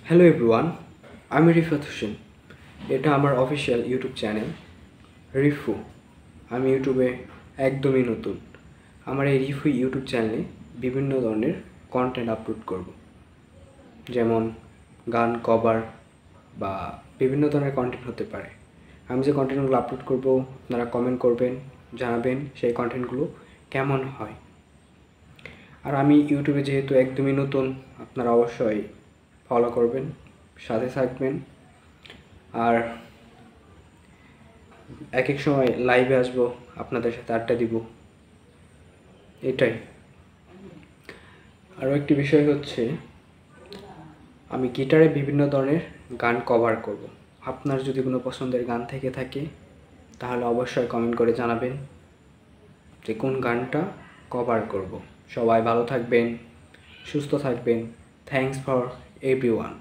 Hello everyone, আমি রিফাত হোসেন। এটা আমার অফিসিয়াল ইউটিউব চ্যানেল রিফু। আমি ইউটিউবে একদমই নতুন। আমার এই রিফু ইউটিউব চ্যানেলে বিভিন্ন ধরনের কন্টেন্ট আপলোড করব, যেমন গান কভার বা বিভিন্ন ধরনের কন্টেন্ট হতে পারে। আমি যে কন্টেন্টগুলো আপলোড করব আপনারা কমেন্ট করবেন, জানাবেন সেই কন্টেন্টগুলো কেমন হয়। আর আমি ইউটিউবে যেহেতু একদমই নতুন, আপনারা অবশ্যই ফলো করবেন, সাথে থাকবেন। আর এক এক সময় লাইভে আসবো, আপনাদের সাথে আড্ডা দিব, এটাই। আরও একটি বিষয় হচ্ছে, আমি গিটারে বিভিন্ন ধরনের গান কভার করব। আপনার যদি কোনো পছন্দের গান থেকে থাকে তাহলে অবশ্যই কমেন্ট করে জানাবেন যে কোন গানটা কভার করব। সবাই ভালো থাকবেন, সুস্থ থাকবেন। Thanks for everyone.